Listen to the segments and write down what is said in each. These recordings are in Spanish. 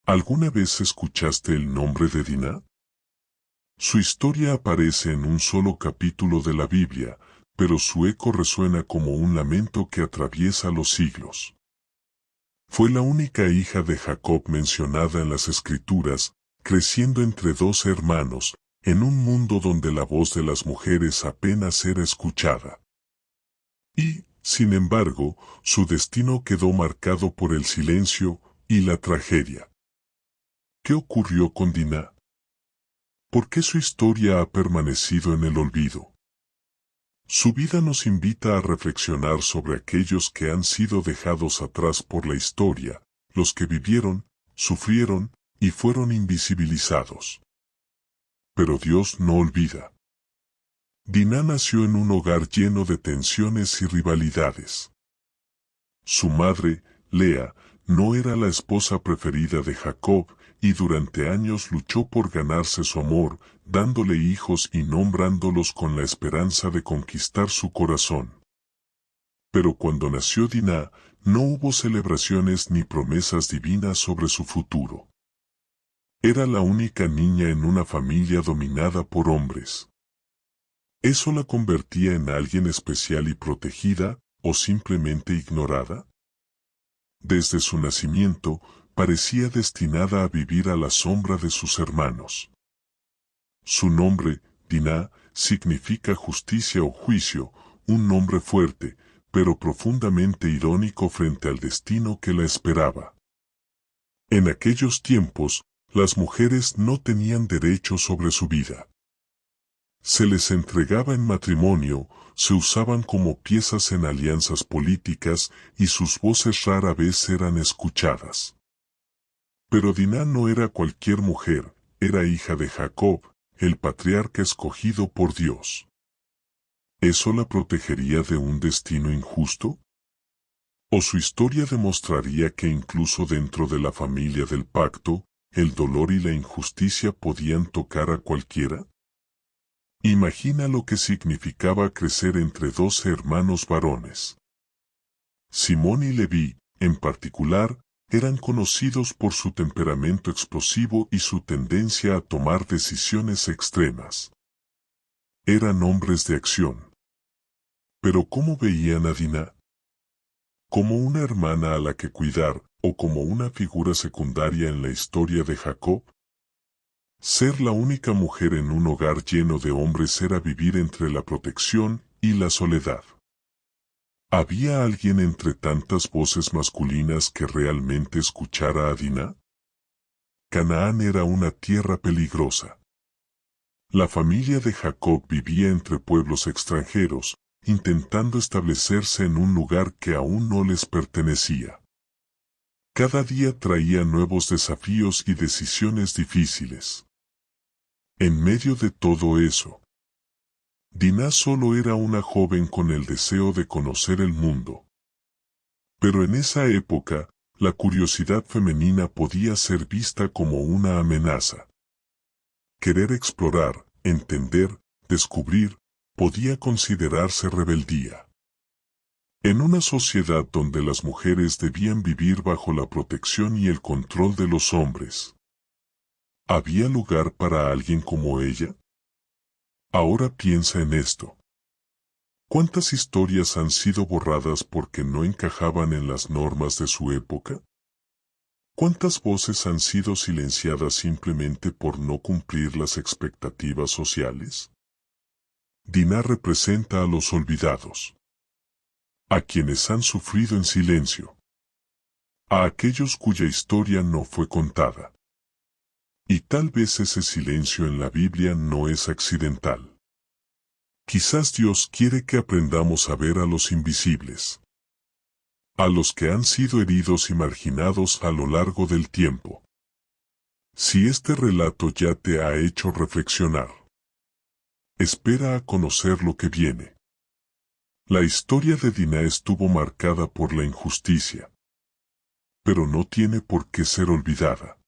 ¿Alguna vez escuchaste el nombre de Diná? Su historia aparece en un solo capítulo de la Biblia, pero su eco resuena como un lamento que atraviesa los siglos. Fue la única hija de Jacob mencionada en las Escrituras, creciendo entre dos hermanos, en un mundo donde la voz de las mujeres apenas era escuchada. Y, sin embargo, su destino quedó marcado por el silencio y la tragedia. ¿Qué ocurrió con Diná? ¿Por qué su historia ha permanecido en el olvido? Su vida nos invita a reflexionar sobre aquellos que han sido dejados atrás por la historia, los que vivieron, sufrieron y fueron invisibilizados. Pero Dios no olvida. Diná nació en un hogar lleno de tensiones y rivalidades. Su madre, Lea, no era la esposa preferida de Jacob, y durante años luchó por ganarse su amor, dándole hijos y nombrándolos con la esperanza de conquistar su corazón. Pero cuando nació Diná, no hubo celebraciones ni promesas divinas sobre su futuro. Era la única niña en una familia dominada por hombres. ¿Eso la convertía en alguien especial y protegida, o simplemente ignorada? Desde su nacimiento, parecía destinada a vivir a la sombra de sus hermanos. Su nombre, Diná, significa justicia o juicio, un nombre fuerte, pero profundamente irónico frente al destino que la esperaba. En aquellos tiempos, las mujeres no tenían derecho sobre su vida. Se les entregaba en matrimonio, se usaban como piezas en alianzas políticas y sus voces rara vez eran escuchadas. Pero Diná no era cualquier mujer, era hija de Jacob, el patriarca escogido por Dios. ¿Eso la protegería de un destino injusto? ¿O su historia demostraría que incluso dentro de la familia del pacto, el dolor y la injusticia podían tocar a cualquiera? Imagina lo que significaba crecer entre 12 hermanos varones. Simón y Leví, en particular, eran conocidos por su temperamento explosivo y su tendencia a tomar decisiones extremas. Eran hombres de acción. Pero ¿cómo veían a Diná? ¿Como una hermana a la que cuidar, o como una figura secundaria en la historia de Jacob? Ser la única mujer en un hogar lleno de hombres era vivir entre la protección y la soledad. ¿Había alguien entre tantas voces masculinas que realmente escuchara a Diná? Canaán era una tierra peligrosa. La familia de Jacob vivía entre pueblos extranjeros, intentando establecerse en un lugar que aún no les pertenecía. Cada día traía nuevos desafíos y decisiones difíciles. En medio de todo eso, Diná solo era una joven con el deseo de conocer el mundo. Pero en esa época, la curiosidad femenina podía ser vista como una amenaza. Querer explorar, entender, descubrir, podía considerarse rebeldía. En una sociedad donde las mujeres debían vivir bajo la protección y el control de los hombres, ¿había lugar para alguien como ella? Ahora piensa en esto. ¿Cuántas historias han sido borradas porque no encajaban en las normas de su época? ¿Cuántas voces han sido silenciadas simplemente por no cumplir las expectativas sociales? Diná representa a los olvidados, a quienes han sufrido en silencio, a aquellos cuya historia no fue contada. Y tal vez ese silencio en la Biblia no es accidental. Quizás Dios quiere que aprendamos a ver a los invisibles, a los que han sido heridos y marginados a lo largo del tiempo. Si este relato ya te ha hecho reflexionar, espera a conocer lo que viene. La historia de Diná estuvo marcada por la injusticia, pero no tiene por qué ser olvidada.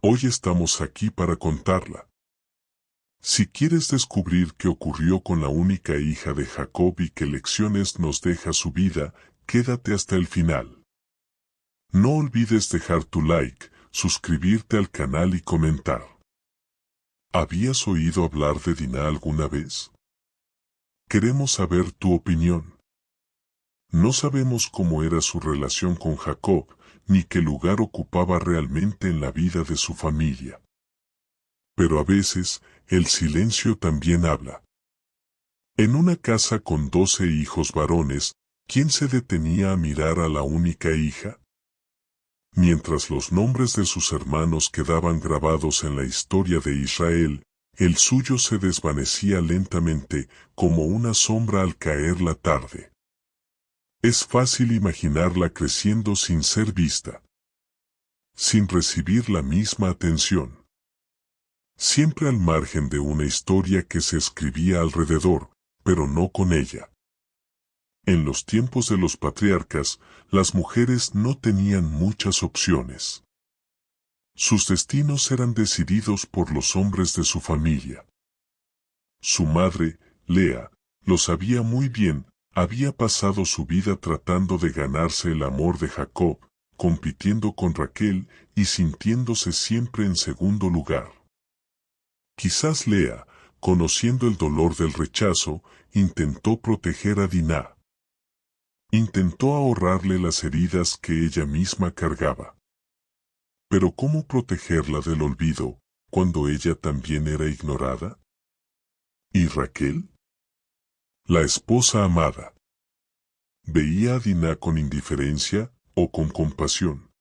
Hoy estamos aquí para contarla. Si quieres descubrir qué ocurrió con la única hija de Jacob y qué lecciones nos deja su vida, quédate hasta el final. No olvides dejar tu like, suscribirte al canal y comentar. ¿Habías oído hablar de Diná alguna vez? Queremos saber tu opinión. No sabemos cómo era su relación con Jacob, ni qué lugar ocupaba realmente en la vida de su familia. Pero a veces, el silencio también habla. En una casa con 12 hijos varones, ¿quién se detenía a mirar a la única hija? Mientras los nombres de sus hermanos quedaban grabados en la historia de Israel, el suyo se desvanecía lentamente, como una sombra al caer la tarde. Es fácil imaginarla creciendo sin ser vista, sin recibir la misma atención. Siempre al margen de una historia que se escribía alrededor, pero no con ella. En los tiempos de los patriarcas, las mujeres no tenían muchas opciones. Sus destinos eran decididos por los hombres de su familia. Su madre, Lea, lo sabía muy bien. Había pasado su vida tratando de ganarse el amor de Jacob, compitiendo con Raquel y sintiéndose siempre en segundo lugar. Quizás Lea, conociendo el dolor del rechazo, intentó proteger a Diná. Intentó ahorrarle las heridas que ella misma cargaba. Pero ¿cómo protegerla del olvido, cuando ella también era ignorada? ¿Y Raquel? La esposa amada. ¿Veía a Diná con indiferencia o con compasión?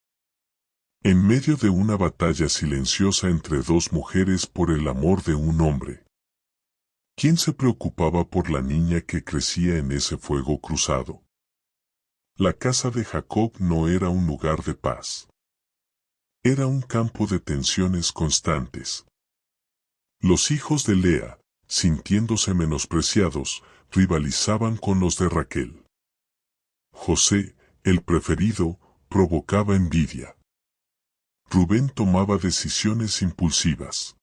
En medio de una batalla silenciosa entre dos mujeres por el amor de un hombre. ¿Quién se preocupaba por la niña que crecía en ese fuego cruzado? La casa de Jacob no era un lugar de paz. Era un campo de tensiones constantes. Los hijos de Lea, sintiéndose menospreciados, rivalizaban con los de Raquel. José, el preferido, provocaba envidia. Rubén tomaba decisiones impulsivas.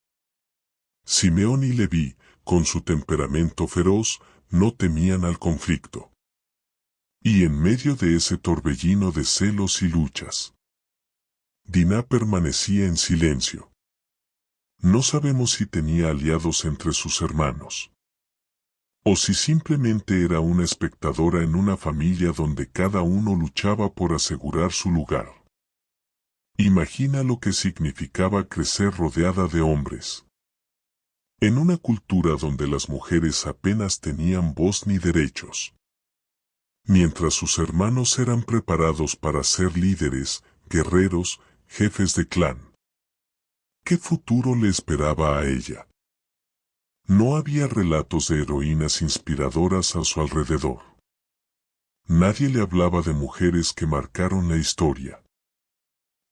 Simeón y Leví, con su temperamento feroz, no temían al conflicto. Y en medio de ese torbellino de celos y luchas, Diná permanecía en silencio. No sabemos si tenía aliados entre sus hermanos, o si simplemente era una espectadora en una familia donde cada uno luchaba por asegurar su lugar. Imagina lo que significaba crecer rodeada de hombres. En una cultura donde las mujeres apenas tenían voz ni derechos. Mientras sus hermanos eran preparados para ser líderes, guerreros, jefes de clan. ¿Qué futuro le esperaba a ella? No había relatos de heroínas inspiradoras a su alrededor. Nadie le hablaba de mujeres que marcaron la historia.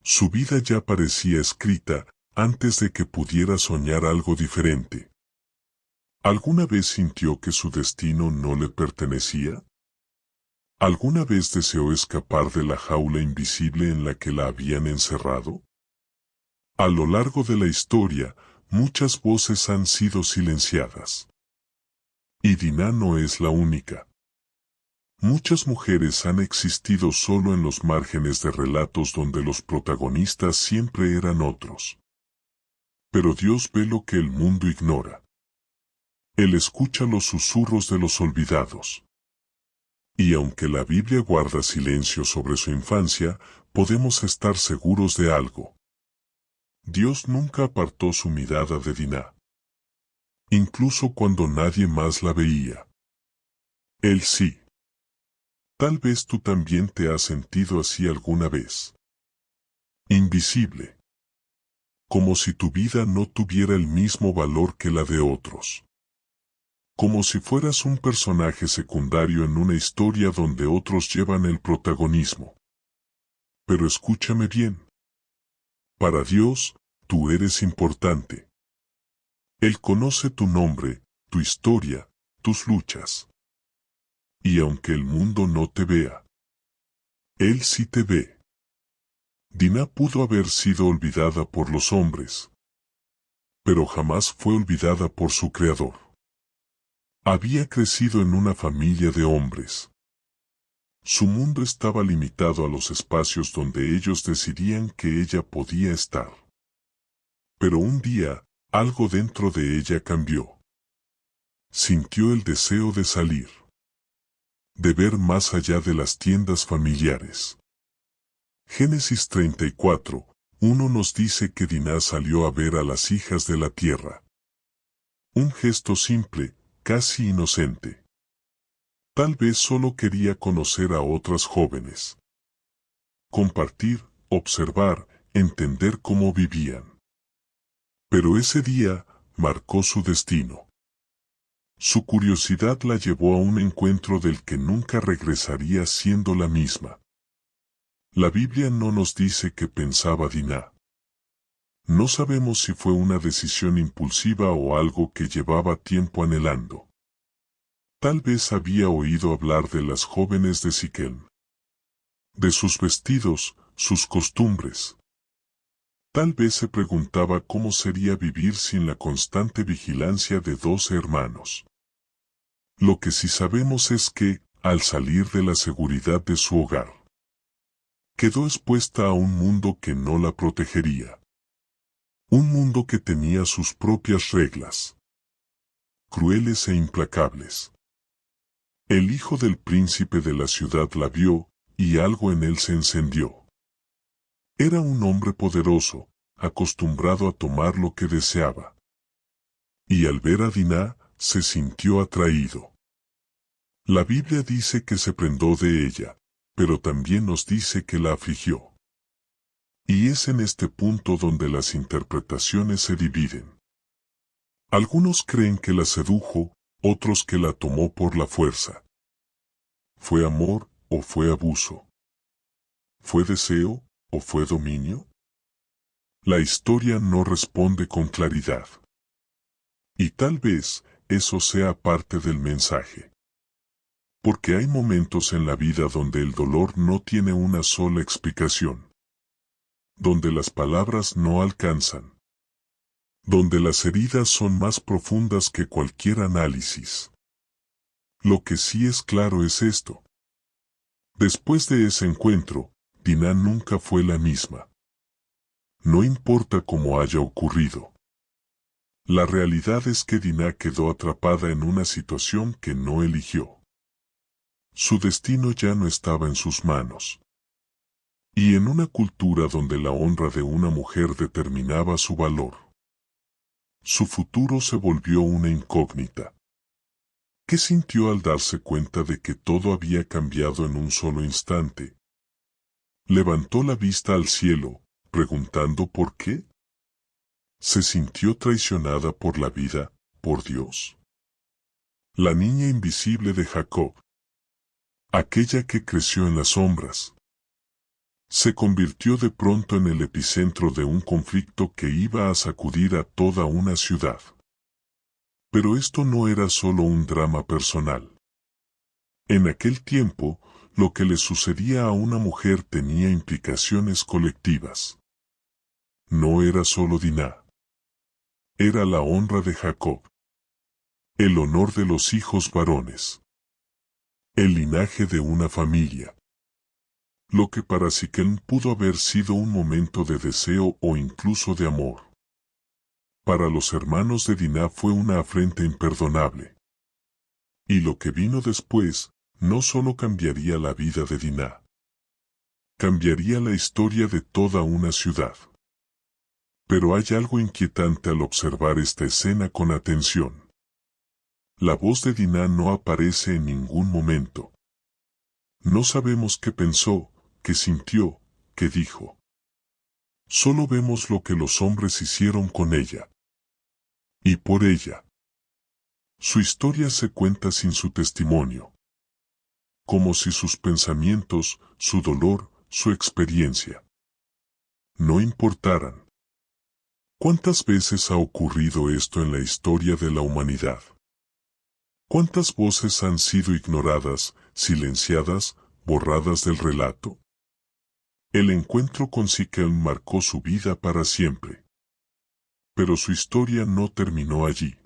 Su vida ya parecía escrita antes de que pudiera soñar algo diferente. ¿Alguna vez sintió que su destino no le pertenecía? ¿Alguna vez deseó escapar de la jaula invisible en la que la habían encerrado? A lo largo de la historia, muchas voces han sido silenciadas. Y Diná no es la única. Muchas mujeres han existido solo en los márgenes de relatos donde los protagonistas siempre eran otros. Pero Dios ve lo que el mundo ignora. Él escucha los susurros de los olvidados. Y aunque la Biblia guarda silencio sobre su infancia, podemos estar seguros de algo. Dios nunca apartó su mirada de Diná. Incluso cuando nadie más la veía. Él sí. Tal vez tú también te has sentido así alguna vez. Invisible. Como si tu vida no tuviera el mismo valor que la de otros. Como si fueras un personaje secundario en una historia donde otros llevan el protagonismo. Pero escúchame bien. Para Dios, tú eres importante. Él conoce tu nombre, tu historia, tus luchas. Y aunque el mundo no te vea, Él sí te ve. Diná pudo haber sido olvidada por los hombres, pero jamás fue olvidada por su Creador. Había crecido en una familia de hombres. Su mundo estaba limitado a los espacios donde ellos decidían que ella podía estar. Pero un día, algo dentro de ella cambió. Sintió el deseo de salir. De ver más allá de las tiendas familiares. Génesis 34:1 nos dice que Diná salió a ver a las hijas de la tierra. Un gesto simple, casi inocente. Tal vez solo quería conocer a otras jóvenes. Compartir, observar, entender cómo vivían. Pero ese día marcó su destino. Su curiosidad la llevó a un encuentro del que nunca regresaría siendo la misma. La Biblia no nos dice qué pensaba Diná. No sabemos si fue una decisión impulsiva o algo que llevaba tiempo anhelando. Tal vez había oído hablar de las jóvenes de Siquem. De sus vestidos, sus costumbres. Tal vez se preguntaba cómo sería vivir sin la constante vigilancia de 12 hermanos. Lo que sí sabemos es que, al salir de la seguridad de su hogar, quedó expuesta a un mundo que no la protegería. Un mundo que tenía sus propias reglas. Crueles e implacables. El hijo del príncipe de la ciudad la vio, y algo en él se encendió. Era un hombre poderoso, acostumbrado a tomar lo que deseaba. Y al ver a Diná, se sintió atraído. La Biblia dice que se prendó de ella, pero también nos dice que la afligió. Y es en este punto donde las interpretaciones se dividen. Algunos creen que la sedujo, otros que la tomó por la fuerza. ¿Fue amor o fue abuso? ¿Fue deseo o fue dominio? La historia no responde con claridad. Y tal vez eso sea parte del mensaje. Porque hay momentos en la vida donde el dolor no tiene una sola explicación. Donde las palabras no alcanzan. Donde las heridas son más profundas que cualquier análisis. Lo que sí es claro es esto. Después de ese encuentro, Diná nunca fue la misma. No importa cómo haya ocurrido. La realidad es que Diná quedó atrapada en una situación que no eligió. Su destino ya no estaba en sus manos. Y en una cultura donde la honra de una mujer determinaba su valor, su futuro se volvió una incógnita. ¿Qué sintió al darse cuenta de que todo había cambiado en un solo instante? Levantó la vista al cielo, preguntando por qué. ¿Se sintió traicionada por la vida, por Dios? La niña invisible de Jacob. Aquella que creció en las sombras. Se convirtió de pronto en el epicentro de un conflicto que iba a sacudir a toda una ciudad. Pero esto no era solo un drama personal. En aquel tiempo, lo que le sucedía a una mujer tenía implicaciones colectivas. No era solo Diná. Era la honra de Jacob. El honor de los hijos varones. El linaje de una familia. Lo que para Siquem pudo haber sido un momento de deseo o incluso de amor. Para los hermanos de Diná fue una afrenta imperdonable. Y lo que vino después, no solo cambiaría la vida de Diná. Cambiaría la historia de toda una ciudad. Pero hay algo inquietante al observar esta escena con atención. La voz de Diná no aparece en ningún momento. No sabemos qué pensó, qué sintió, qué dijo. Solo vemos lo que los hombres hicieron con ella. Y por ella. Su historia se cuenta sin su testimonio. Como si sus pensamientos, su dolor, su experiencia no importaran. ¿Cuántas veces ha ocurrido esto en la historia de la humanidad? ¿Cuántas voces han sido ignoradas, silenciadas, borradas del relato? El encuentro con Siquem marcó su vida para siempre. Pero su historia no terminó allí.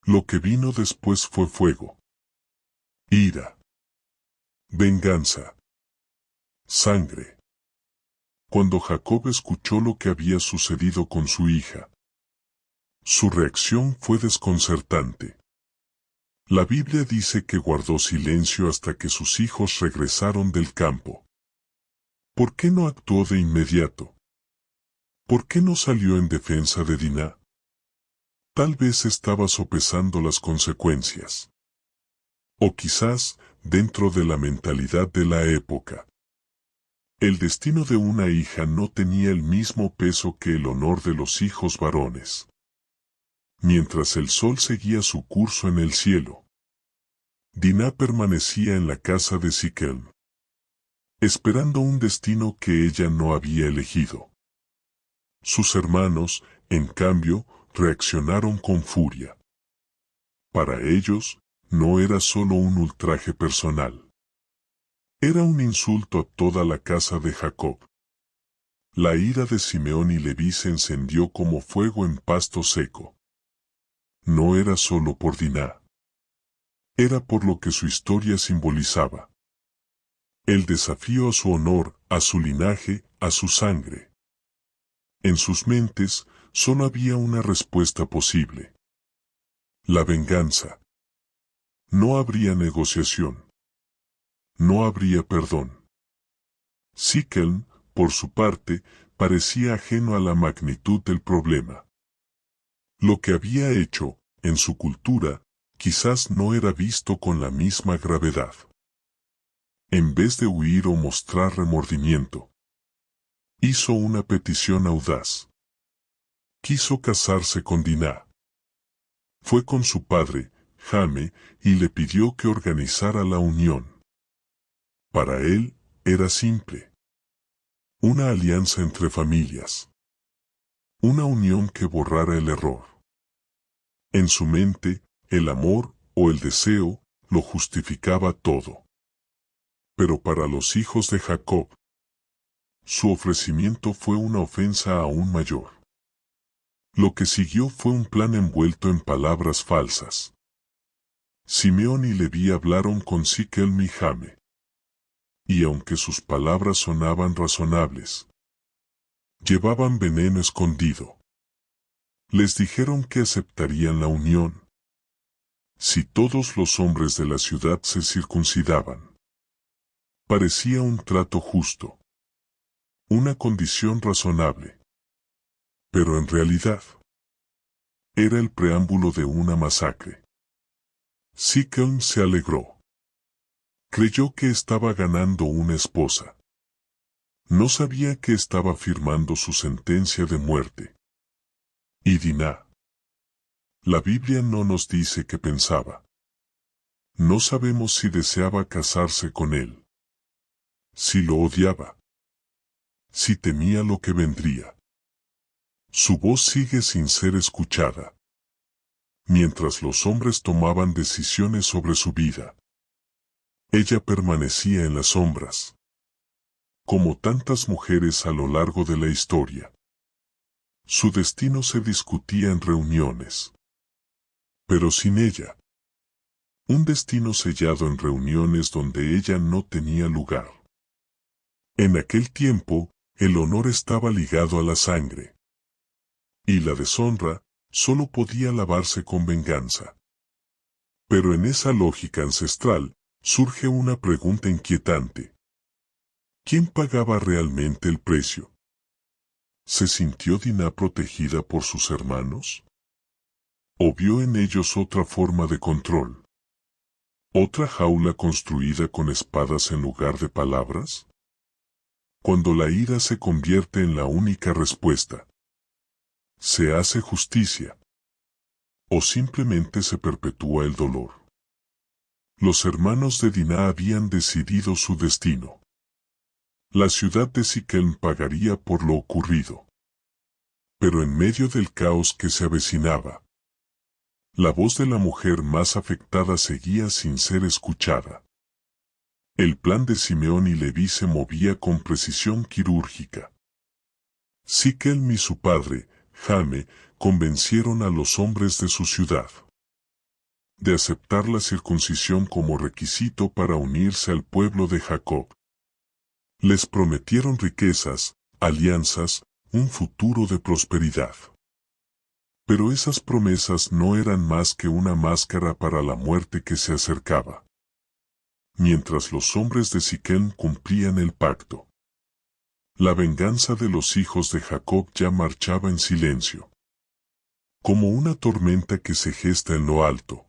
Lo que vino después fue fuego. Ira. Venganza. Sangre. Cuando Jacob escuchó lo que había sucedido con su hija, su reacción fue desconcertante. La Biblia dice que guardó silencio hasta que sus hijos regresaron del campo. ¿Por qué no actuó de inmediato? ¿Por qué no salió en defensa de Diná? Tal vez estaba sopesando las consecuencias. O quizás, dentro de la mentalidad de la época, el destino de una hija no tenía el mismo peso que el honor de los hijos varones. Mientras el sol seguía su curso en el cielo, Diná permanecía en la casa de Siquem, esperando un destino que ella no había elegido. Sus hermanos, en cambio, reaccionaron con furia. Para ellos, no era solo un ultraje personal. Era un insulto a toda la casa de Jacob. La ira de Simeón y Leví se encendió como fuego en pasto seco. No era solo por Diná. Era por lo que su historia simbolizaba. El desafío a su honor, a su linaje, a su sangre. En sus mentes, solo había una respuesta posible. La venganza. No habría negociación. No habría perdón. Siquem, por su parte, parecía ajeno a la magnitud del problema. Lo que había hecho, en su cultura, quizás no era visto con la misma gravedad. En vez de huir o mostrar remordimiento, hizo una petición audaz. Quiso casarse con Diná. Fue con su padre, Jame, y le pidió que organizara la unión. Para él, era simple. Una alianza entre familias. Una unión que borrara el error. En su mente, el amor, o el deseo, lo justificaba todo. Pero para los hijos de Jacob, su ofrecimiento fue una ofensa aún mayor. Lo que siguió fue un plan envuelto en palabras falsas. Simeón y Leví hablaron con Siquem y Jame. Y aunque sus palabras sonaban razonables, llevaban veneno escondido. Les dijeron que aceptarían la unión si todos los hombres de la ciudad se circuncidaban. Parecía un trato justo, una condición razonable. Pero en realidad, era el preámbulo de una masacre. Siquem se alegró. Creyó que estaba ganando una esposa. No sabía que estaba firmando su sentencia de muerte. Y Diná. La Biblia no nos dice qué pensaba. No sabemos si deseaba casarse con él. Si lo odiaba. Si temía lo que vendría. Su voz sigue sin ser escuchada. Mientras los hombres tomaban decisiones sobre su vida, ella permanecía en las sombras. Como tantas mujeres a lo largo de la historia. Su destino se discutía en reuniones. Pero sin ella. Un destino sellado en reuniones donde ella no tenía lugar. En aquel tiempo, el honor estaba ligado a la sangre. Y la deshonra solo podía lavarse con venganza. Pero en esa lógica ancestral, surge una pregunta inquietante. ¿Quién pagaba realmente el precio? ¿Se sintió Diná protegida por sus hermanos? ¿O vio en ellos otra forma de control? ¿Otra jaula construida con espadas en lugar de palabras? Cuando la ira se convierte en la única respuesta, ¿se hace justicia? ¿O simplemente se perpetúa el dolor? Los hermanos de Diná habían decidido su destino. La ciudad de Siquem pagaría por lo ocurrido. Pero en medio del caos que se avecinaba, la voz de la mujer más afectada seguía sin ser escuchada. El plan de Simeón y Leví se movía con precisión quirúrgica. Siquem y su padre, Jame, convencieron a los hombres de su ciudad. de aceptar la circuncisión como requisito para unirse al pueblo de Jacob. Les prometieron riquezas, alianzas, un futuro de prosperidad. Pero esas promesas no eran más que una máscara para la muerte que se acercaba. Mientras los hombres de Siquem cumplían el pacto, la venganza de los hijos de Jacob ya marchaba en silencio, como una tormenta que se gesta en lo alto,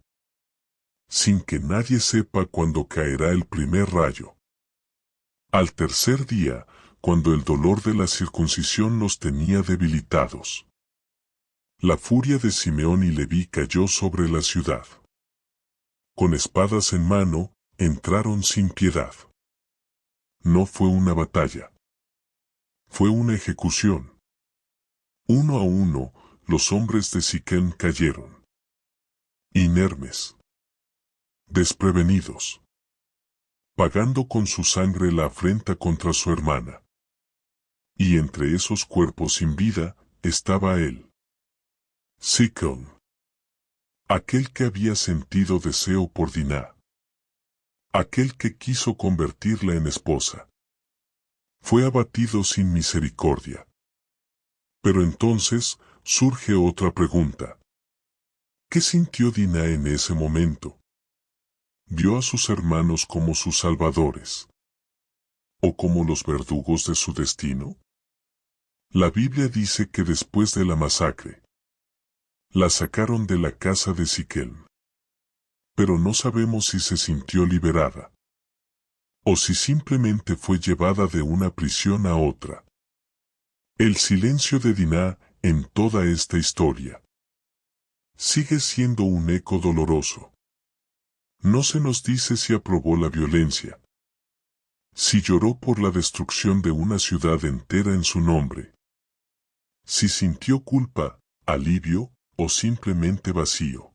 sin que nadie sepa cuándo caerá el primer rayo. Al tercer día, cuando el dolor de la circuncisión los tenía debilitados, la furia de Simeón y Leví cayó sobre la ciudad. Con espadas en mano, entraron sin piedad. No fue una batalla. Fue una ejecución. Uno a uno, los hombres de Siquem cayeron. Inermes. Desprevenidos. Pagando con su sangre la afrenta contra su hermana. Y entre esos cuerpos sin vida, estaba él. Siquem. Aquel que había sentido deseo por Diná. Aquel que quiso convertirla en esposa. Fue abatido sin misericordia. Pero entonces, surge otra pregunta. ¿Qué sintió Diná en ese momento? ¿Vio a sus hermanos como sus salvadores? ¿O como los verdugos de su destino? La Biblia dice que después de la masacre, la sacaron de la casa de Siquem. Pero no sabemos si se sintió liberada, o si simplemente fue llevada de una prisión a otra. El silencio de Diná en toda esta historia sigue siendo un eco doloroso. No se nos dice si aprobó la violencia, si lloró por la destrucción de una ciudad entera en su nombre, si sintió culpa, alivio o simplemente vacío.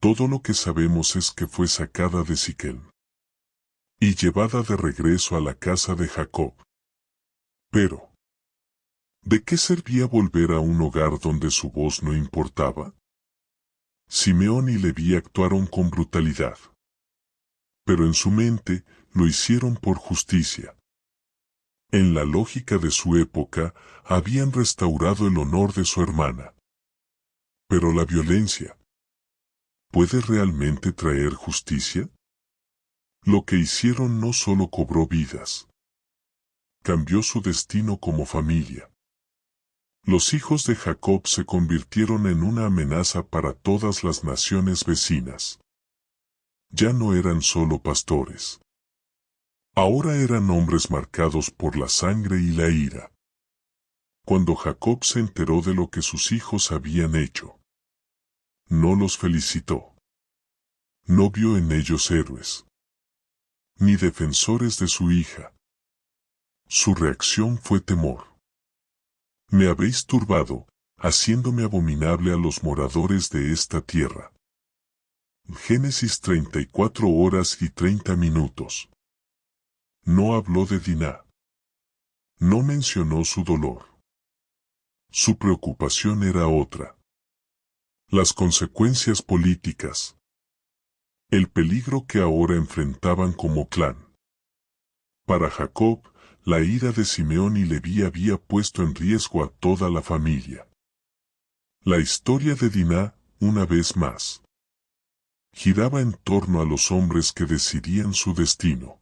Todo lo que sabemos es que fue sacada de Siquem y llevada de regreso a la casa de Jacob. Pero, ¿de qué servía volver a un hogar donde su voz no importaba? Simeón y Leví actuaron con brutalidad, pero en su mente lo hicieron por justicia. En la lógica de su época, habían restaurado el honor de su hermana. Pero la violencia, ¿puede realmente traer justicia? Lo que hicieron no solo cobró vidas, cambió su destino como familia. Los hijos de Jacob se convirtieron en una amenaza para todas las naciones vecinas. Ya no eran solo pastores. Ahora eran hombres marcados por la sangre y la ira. Cuando Jacob se enteró de lo que sus hijos habían hecho, no los felicitó. No vio en ellos héroes, ni defensores de su hija. Su reacción fue temor. Me habéis turbado, haciéndome abominable a los moradores de esta tierra. Génesis 34 horas y 30 minutos. No habló de Diná. No mencionó su dolor. Su preocupación era otra. Las consecuencias políticas. El peligro que ahora enfrentaban como clan. Para Jacob, la ira de Simeón y Leví había puesto en riesgo a toda la familia. La historia de Diná, una vez más, giraba en torno a los hombres que decidían su destino.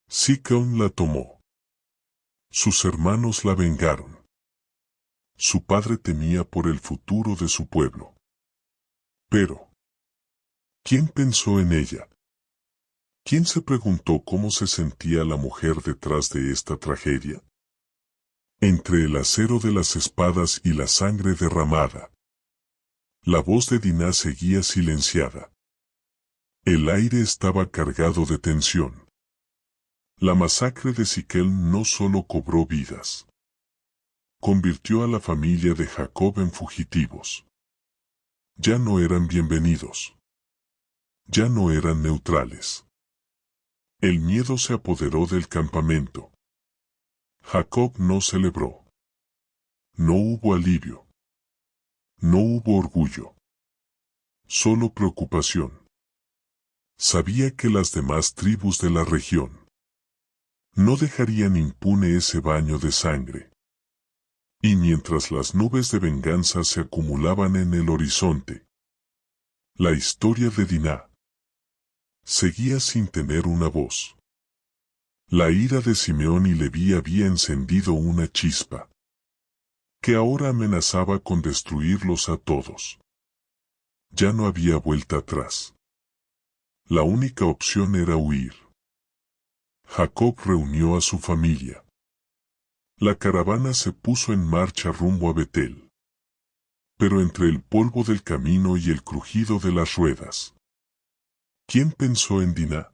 Siquem la tomó. Sus hermanos la vengaron. Su padre temía por el futuro de su pueblo. Pero, ¿quién pensó en ella? ¿Quién se preguntó cómo se sentía la mujer detrás de esta tragedia? Entre el acero de las espadas y la sangre derramada, la voz de Diná seguía silenciada. El aire estaba cargado de tensión. La masacre de Siquem no solo cobró vidas, convirtió a la familia de Jacob en fugitivos. Ya no eran bienvenidos. Ya no eran neutrales. El miedo se apoderó del campamento. Jacob no celebró. No hubo alivio. No hubo orgullo. solo preocupación. Sabía que las demás tribus de la región no dejarían impune ese baño de sangre. Y mientras las nubes de venganza se acumulaban en el horizonte, la historia de Diná seguía sin tener una voz. La ira de Simeón y Leví había encendido una chispa que ahora amenazaba con destruirlos a todos. Ya no había vuelta atrás. La única opción era huir. Jacob reunió a su familia. La caravana se puso en marcha rumbo a Betel. Pero entre el polvo del camino y el crujido de las ruedas, ¿quién pensó en Diná?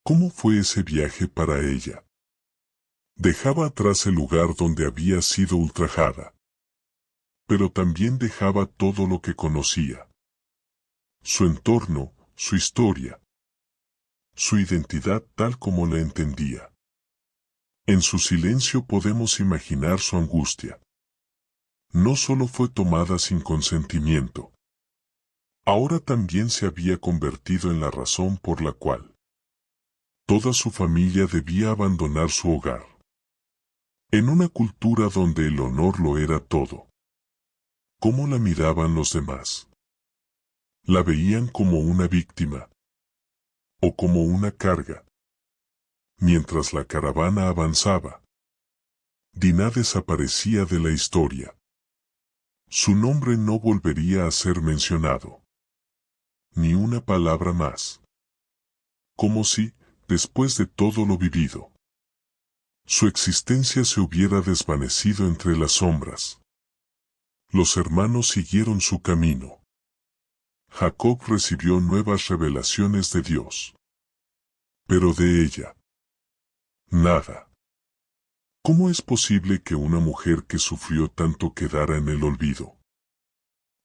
¿Cómo fue ese viaje para ella? Dejaba atrás el lugar donde había sido ultrajada, pero también dejaba todo lo que conocía. Su entorno, su historia, su identidad tal como la entendía. En su silencio podemos imaginar su angustia. No solo fue tomada sin consentimiento, ahora también se había convertido en la razón por la cual toda su familia debía abandonar su hogar. En una cultura donde el honor lo era todo, ¿cómo la miraban los demás? ¿La veían como una víctima o como una carga? Mientras la caravana avanzaba, Diná desaparecía de la historia. Su nombre no volvería a ser mencionado. Ni una palabra más. Como si, después de todo lo vivido, su existencia se hubiera desvanecido entre las sombras. Los hermanos siguieron su camino. Jacob recibió nuevas revelaciones de Dios. Pero de ella, nada. ¿Cómo es posible que una mujer que sufrió tanto quedara en el olvido?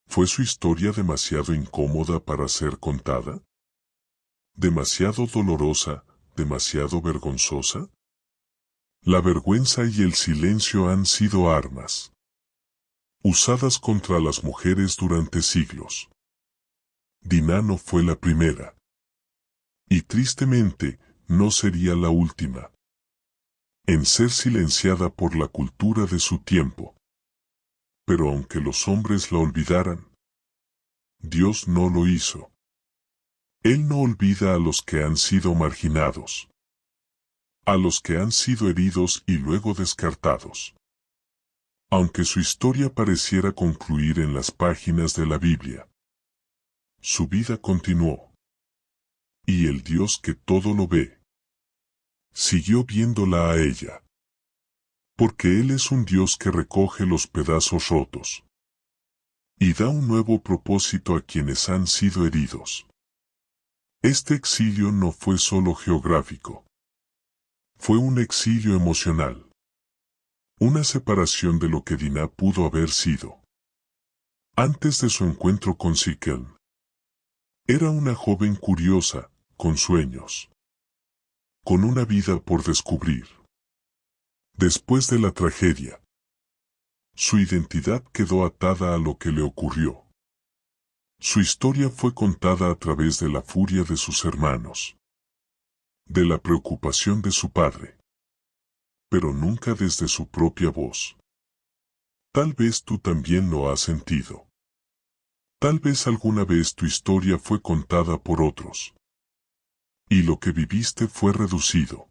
¿Fue su historia demasiado incómoda para ser contada? ¿Demasiado dolorosa, demasiado vergonzosa? La vergüenza y el silencio han sido armas usadas contra las mujeres durante siglos. Diná no fue la primera. Y tristemente, no sería la última en ser silenciada por la cultura de su tiempo. Pero aunque los hombres la olvidaran, Dios no lo hizo. Él no olvida a los que han sido marginados, a los que han sido heridos y luego descartados. Aunque su historia pareciera concluir en las páginas de la Biblia, su vida continuó. Y el Dios que todo lo ve, siguió viéndola a ella. Porque Él es un Dios que recoge los pedazos rotos y da un nuevo propósito a quienes han sido heridos. Este exilio no fue solo geográfico. Fue un exilio emocional. Una separación de lo que Diná pudo haber sido. Antes de su encuentro con Siquem, era una joven curiosa, con sueños, con una vida por descubrir. Después de la tragedia, su identidad quedó atada a lo que le ocurrió. Su historia fue contada a través de la furia de sus hermanos, de la preocupación de su padre, pero nunca desde su propia voz. Tal vez tú también lo has sentido. Tal vez alguna vez tu historia fue contada por otros, y lo que viviste fue reducido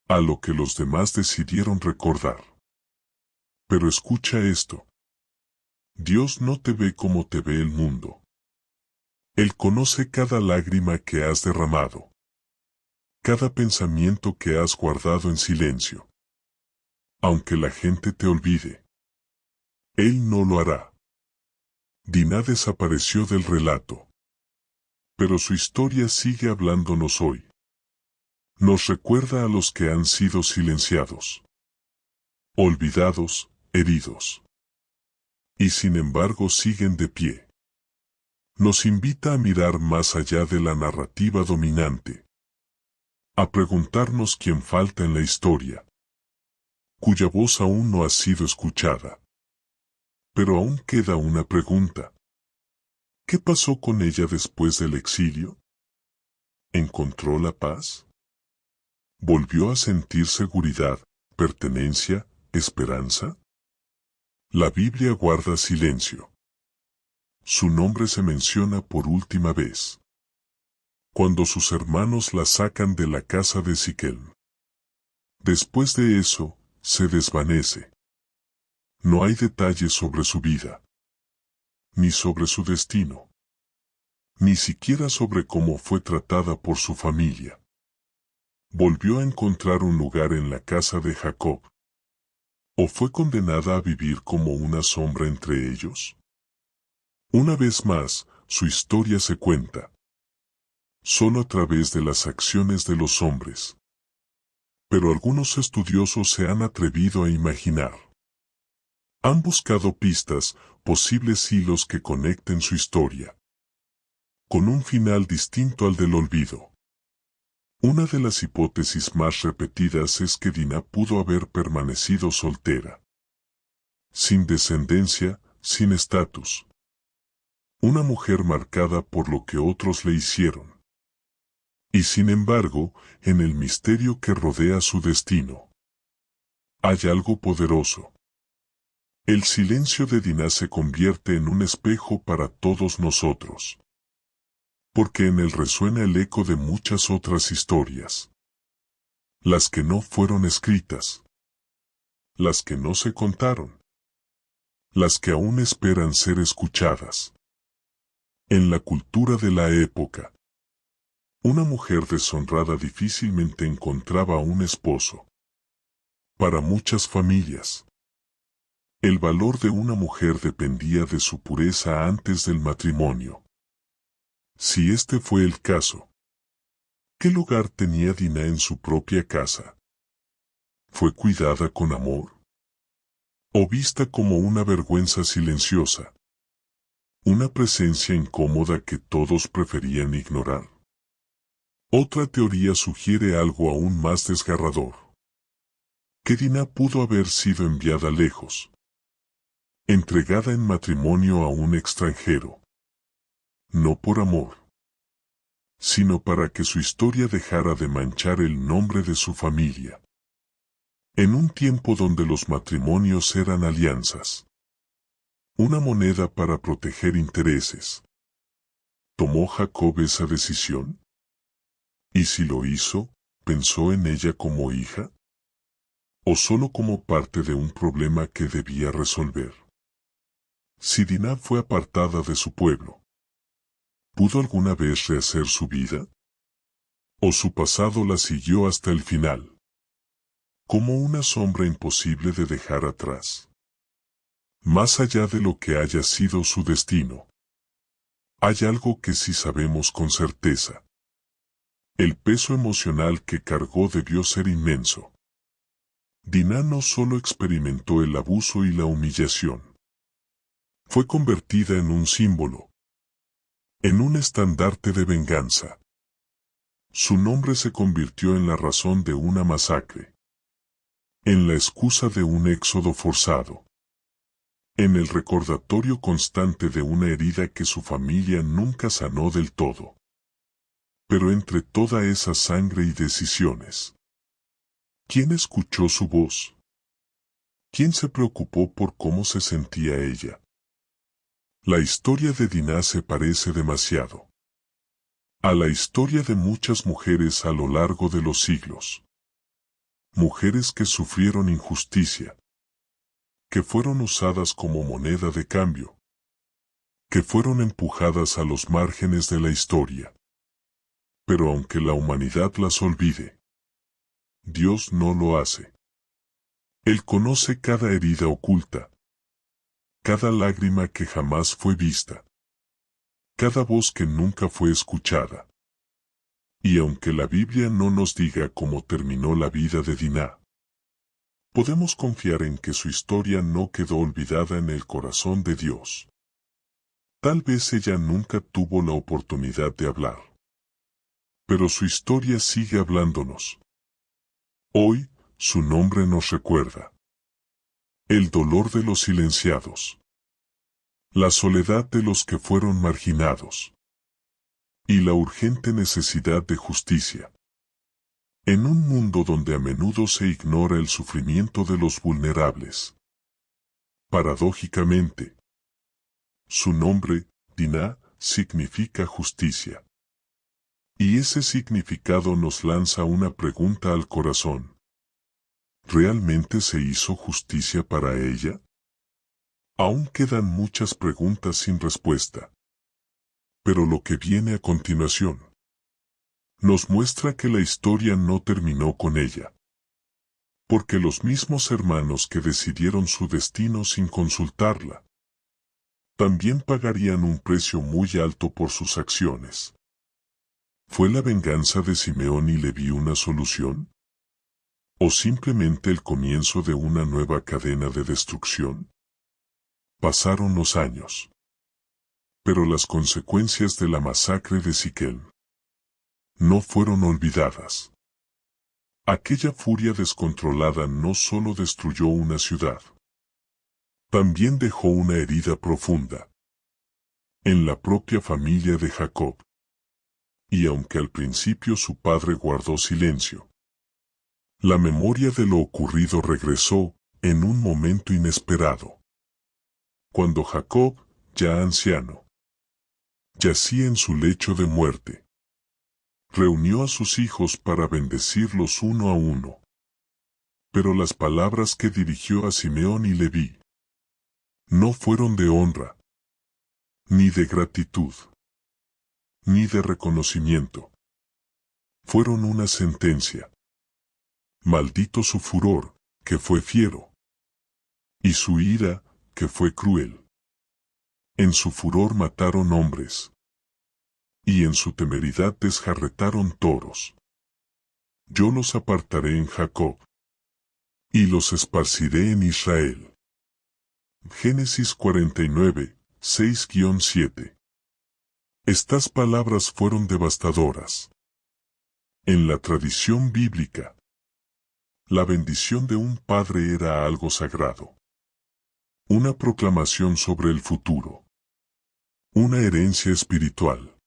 a lo que los demás decidieron recordar. Pero escucha esto. Dios no te ve como te ve el mundo. Él conoce cada lágrima que has derramado, cada pensamiento que has guardado en silencio. Aunque la gente te olvide, Él no lo hará. Diná desapareció del relato, pero su historia sigue hablándonos hoy. Nos recuerda a los que han sido silenciados, olvidados, heridos. Y sin embargo siguen de pie. Nos invita a mirar más allá de la narrativa dominante. A preguntarnos quién falta en la historia, cuya voz aún no ha sido escuchada. Pero aún queda una pregunta. ¿Qué pasó con ella después del exilio? ¿Encontró la paz? ¿Volvió a sentir seguridad, pertenencia, esperanza? La Biblia guarda silencio. Su nombre se menciona por última vez cuando sus hermanos la sacan de la casa de Siquem. Después de eso, se desvanece. No hay detalles sobre su vida, ni sobre su destino, ni siquiera sobre cómo fue tratada por su familia. ¿Volvió a encontrar un lugar en la casa de Jacob? ¿O fue condenada a vivir como una sombra entre ellos? Una vez más, su historia se cuenta solo a través de las acciones de los hombres. Pero algunos estudiosos se han atrevido a imaginar. Han buscado pistas, posibles hilos que conecten su historia con un final distinto al del olvido. Una de las hipótesis más repetidas es que Dinah pudo haber permanecido soltera, sin descendencia, sin estatus. Una mujer marcada por lo que otros le hicieron. Y sin embargo, en el misterio que rodea su destino, hay algo poderoso. El silencio de Dinah se convierte en un espejo para todos nosotros. Porque en él resuena el eco de muchas otras historias. Las que no fueron escritas. Las que no se contaron. Las que aún esperan ser escuchadas. En la cultura de la época, una mujer deshonrada difícilmente encontraba un esposo. Para muchas familias, el valor de una mujer dependía de su pureza antes del matrimonio. Si este fue el caso, ¿qué lugar tenía Dinah en su propia casa? ¿Fue cuidada con amor? ¿O vista como una vergüenza silenciosa? Una presencia incómoda que todos preferían ignorar. Otra teoría sugiere algo aún más desgarrador. Que Dinah pudo haber sido enviada lejos, entregada en matrimonio a un extranjero. No por amor, sino para que su historia dejara de manchar el nombre de su familia. En un tiempo donde los matrimonios eran alianzas. Una moneda para proteger intereses. ¿Tomó Jacob esa decisión? Y si lo hizo, ¿pensó en ella como hija? ¿O solo como parte de un problema que debía resolver? Si Dinah fue apartada de su pueblo, ¿pudo alguna vez rehacer su vida? ¿O su pasado la siguió hasta el final? Como una sombra imposible de dejar atrás. Más allá de lo que haya sido su destino, hay algo que sí sabemos con certeza. El peso emocional que cargó debió ser inmenso. Dinah no solo experimentó el abuso y la humillación. Fue convertida en un símbolo. En un estandarte de venganza. Su nombre se convirtió en la razón de una masacre. En la excusa de un éxodo forzado. En el recordatorio constante de una herida que su familia nunca sanó del todo. Pero entre toda esa sangre y decisiones, ¿quién escuchó su voz? ¿Quién se preocupó por cómo se sentía ella? La historia de Dinah se parece demasiado a la historia de muchas mujeres a lo largo de los siglos. Mujeres que sufrieron injusticia, que fueron usadas como moneda de cambio, que fueron empujadas a los márgenes de la historia. Pero aunque la humanidad las olvide, Dios no lo hace. Él conoce cada herida oculta, cada lágrima que jamás fue vista, cada voz que nunca fue escuchada. Y aunque la Biblia no nos diga cómo terminó la vida de Dinah, podemos confiar en que su historia no quedó olvidada en el corazón de Dios. Tal vez ella nunca tuvo la oportunidad de hablar, pero su historia sigue hablándonos. Hoy, su nombre nos recuerda el dolor de los silenciados, la soledad de los que fueron marginados y la urgente necesidad de justicia. En un mundo donde a menudo se ignora el sufrimiento de los vulnerables. Paradójicamente, su nombre, Dinah, significa justicia. Y ese significado nos lanza una pregunta al corazón. ¿Realmente se hizo justicia para ella? Aún quedan muchas preguntas sin respuesta. Pero lo que viene a continuación nos muestra que la historia no terminó con ella. Porque los mismos hermanos que decidieron su destino sin consultarla, también pagarían un precio muy alto por sus acciones. ¿Fue la venganza de Simeón y Leví una solución? ¿O simplemente el comienzo de una nueva cadena de destrucción? Pasaron los años. Pero las consecuencias de la masacre de Siquem no fueron olvidadas. Aquella furia descontrolada no solo destruyó una ciudad, también dejó una herida profunda en la propia familia de Jacob. Y aunque al principio su padre guardó silencio, la memoria de lo ocurrido regresó en un momento inesperado. Cuando Jacob, ya anciano, yacía en su lecho de muerte, reunió a sus hijos para bendecirlos uno a uno. Pero las palabras que dirigió a Simeón y Leví no fueron de honra, ni de gratitud, ni de reconocimiento. Fueron una sentencia. Maldito su furor, que fue fiero, y su ira, que fue cruel. En su furor mataron hombres, y en su temeridad desjarretaron toros. Yo los apartaré en Jacob, y los esparciré en Israel. Génesis 49, 6-7. Estas palabras fueron devastadoras. En la tradición bíblica, la bendición de un padre era algo sagrado. Una proclamación sobre el futuro. Una herencia espiritual.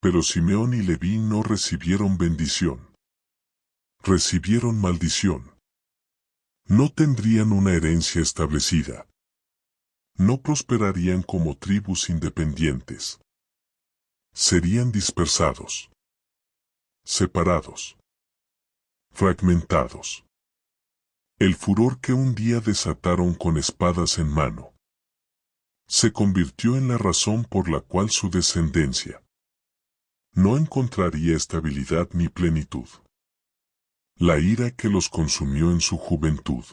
Pero Simeón y Leví no recibieron bendición. Recibieron maldición. No tendrían una herencia establecida. No prosperarían como tribus independientes. Serían dispersados. Separados. Fragmentados. El furor que un día desataron con espadas en mano se convirtió en la razón por la cual su descendencia no encontraría estabilidad ni plenitud. La ira que los consumió en su juventud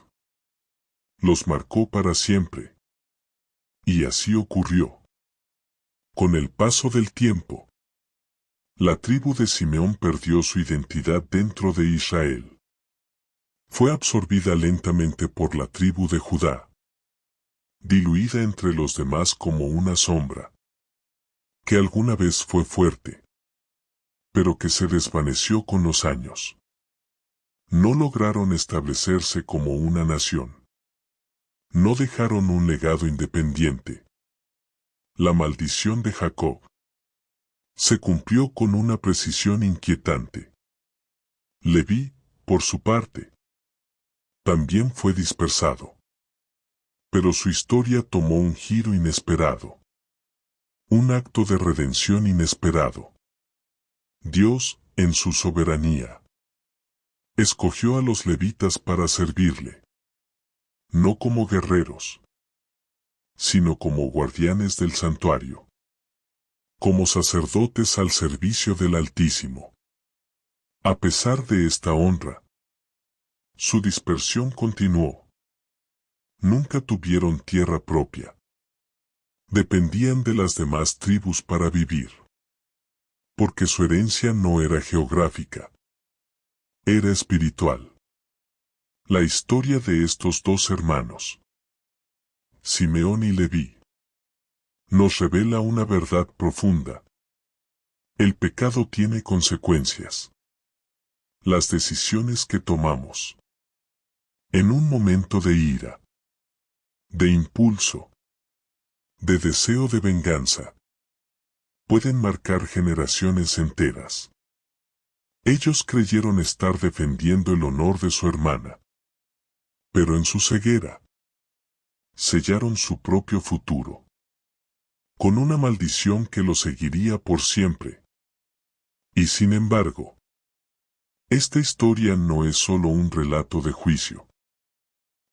los marcó para siempre. Y así ocurrió. Con el paso del tiempo, la tribu de Simeón perdió su identidad dentro de Israel. Fue absorbida lentamente por la tribu de Judá, diluida entre los demás como una sombra, que alguna vez fue fuerte, pero que se desvaneció con los años. No lograron establecerse como una nación. No dejaron un legado independiente. La maldición de Jacob se cumplió con una precisión inquietante. Leví, por su parte, también fue dispersado. Pero su historia tomó un giro inesperado. Un acto de redención inesperado. Dios, en su soberanía, escogió a los levitas para servirle. No como guerreros, sino como guardianes del santuario. Como sacerdotes al servicio del Altísimo. A pesar de esta honra, su dispersión continuó. Nunca tuvieron tierra propia. Dependían de las demás tribus para vivir. Porque su herencia no era geográfica. Era espiritual. La historia de estos dos hermanos, Simeón y Leví, nos revela una verdad profunda. El pecado tiene consecuencias. Las decisiones que tomamos en un momento de ira, de impulso, de deseo de venganza. Pueden marcar generaciones enteras. Ellos creyeron estar defendiendo el honor de su hermana. Pero en su ceguera, sellaron su propio futuro, con una maldición que lo seguiría por siempre. Y sin embargo, esta historia no es solo un relato de juicio.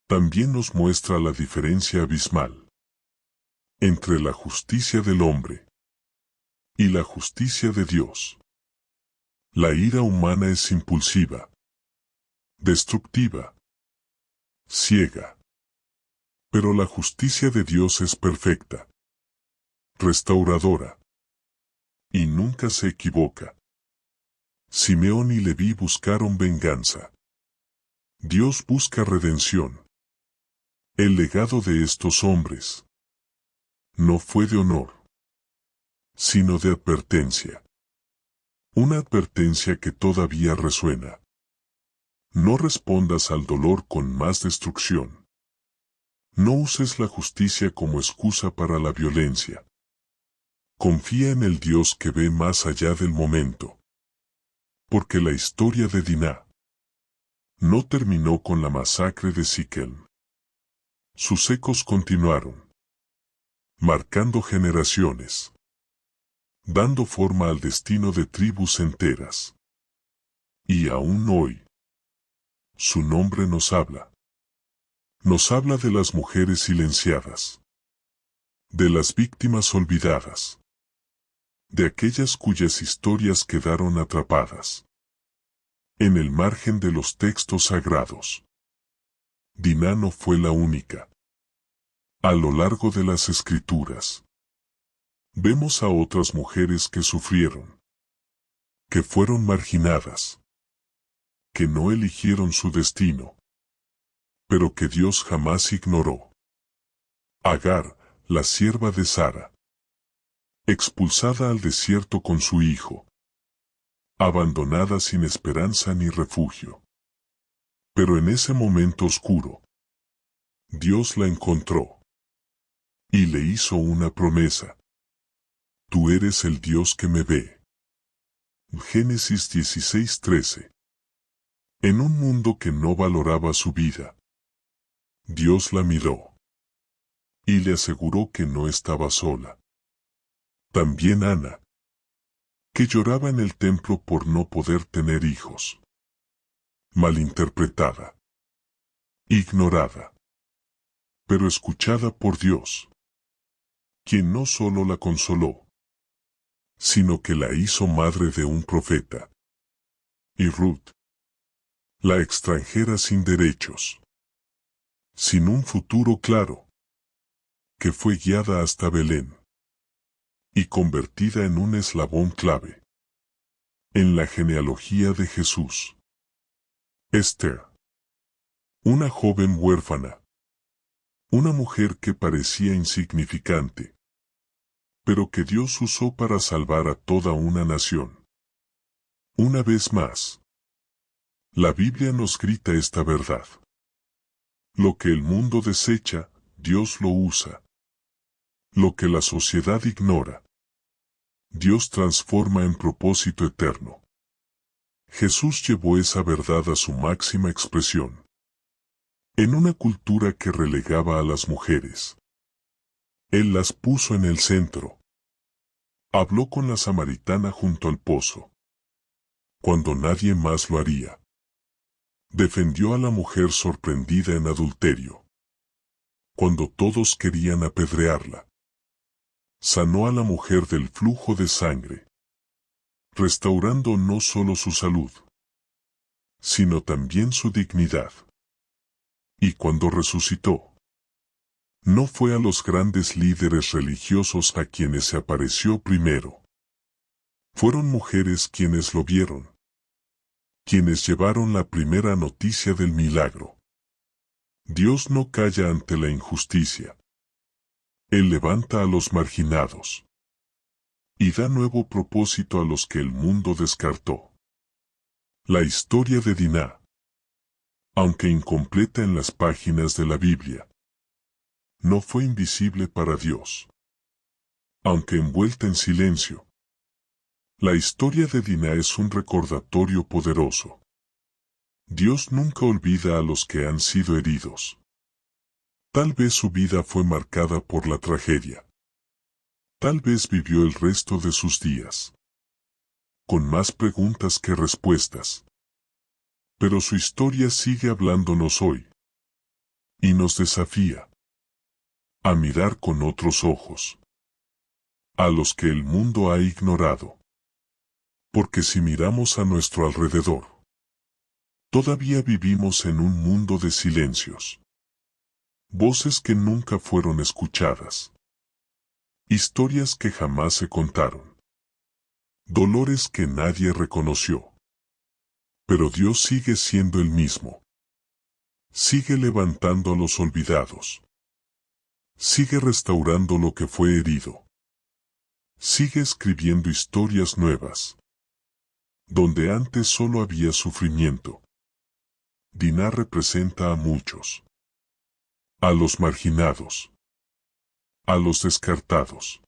También nos muestra la diferencia abismal entre la justicia del hombre y la justicia de Dios. La ira humana es impulsiva, destructiva, ciega. Pero la justicia de Dios es perfecta, restauradora, y nunca se equivoca. Simeón y Leví buscaron venganza. Dios busca redención. El legado de estos hombres no fue de honor, sino de advertencia. Una advertencia que todavía resuena. No respondas al dolor con más destrucción. No uses la justicia como excusa para la violencia. Confía en el Dios que ve más allá del momento. Porque la historia de Diná no terminó con la masacre de Siquem. Sus ecos continuaron, marcando generaciones, dando forma al destino de tribus enteras. Y aún hoy, su nombre nos habla. Nos habla de las mujeres silenciadas, de las víctimas olvidadas, de aquellas cuyas historias quedaron atrapadas en el margen de los textos sagrados. Diná no fue la única. A lo largo de las escrituras, vemos a otras mujeres que sufrieron, que fueron marginadas, que no eligieron su destino, pero que Dios jamás ignoró. Agar, la sierva de Sara, expulsada al desierto con su hijo, abandonada sin esperanza ni refugio. Pero en ese momento oscuro, Dios la encontró y le hizo una promesa. Tú eres el Dios que me ve. Génesis 16:13. En un mundo que no valoraba su vida, Dios la miró y le aseguró que no estaba sola. También Ana, que lloraba en el templo por no poder tener hijos. Malinterpretada, ignorada, pero escuchada por Dios, quien no solo la consoló, sino que la hizo madre de un profeta. Y Ruth, la extranjera sin derechos, sin un futuro claro, que fue guiada hasta Belén y convertida en un eslabón clave en la genealogía de Jesús. Esther, una joven huérfana, una mujer que parecía insignificante, pero que Dios usó para salvar a toda una nación. Una vez más, la Biblia nos grita esta verdad. Lo que el mundo desecha, Dios lo usa. Lo que la sociedad ignora, Dios transforma en propósito eterno. Jesús llevó esa verdad a su máxima expresión. En una cultura que relegaba a las mujeres, Él las puso en el centro. Habló con la samaritana junto al pozo, cuando nadie más lo haría. Defendió a la mujer sorprendida en adulterio, cuando todos querían apedrearla. Sanó a la mujer del flujo de sangre, restaurando no solo su salud, sino también su dignidad. Y cuando resucitó, no fue a los grandes líderes religiosos a quienes se apareció primero. Fueron mujeres quienes lo vieron, quienes llevaron la primera noticia del milagro. Dios no calla ante la injusticia. Él levanta a los marginados y da nuevo propósito a los que el mundo descartó. La historia de Diná, aunque incompleta en las páginas de la Biblia, no fue invisible para Dios. aunque envuelta en silencio. La historia de Dina es un recordatorio poderoso. Dios nunca olvida a los que han sido heridos. Tal vez su vida fue marcada por la tragedia. Tal vez vivió el resto de sus días con más preguntas que respuestas. Pero su historia sigue hablándonos hoy. Y nos desafía a mirar con otros ojos a los que el mundo ha ignorado. Porque si miramos a nuestro alrededor, todavía vivimos en un mundo de silencios. Voces que nunca fueron escuchadas. Historias que jamás se contaron. Dolores que nadie reconoció. Pero Dios sigue siendo el mismo. Sigue levantando a los olvidados. Sigue restaurando lo que fue herido. Sigue escribiendo historias nuevas. Donde antes solo había sufrimiento. Dina representa a muchos. A los marginados. A los descartados.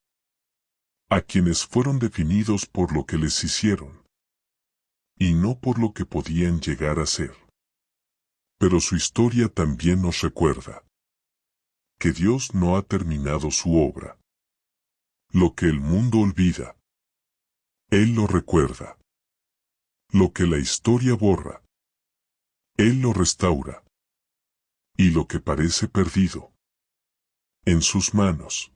A quienes fueron definidos por lo que les hicieron. Y no por lo que podían llegar a ser. Pero su historia también nos recuerda que Dios no ha terminado su obra. Lo que el mundo olvida, Él lo recuerda. Lo que la historia borra, Él lo restaura. Y lo que parece perdido, en sus manos,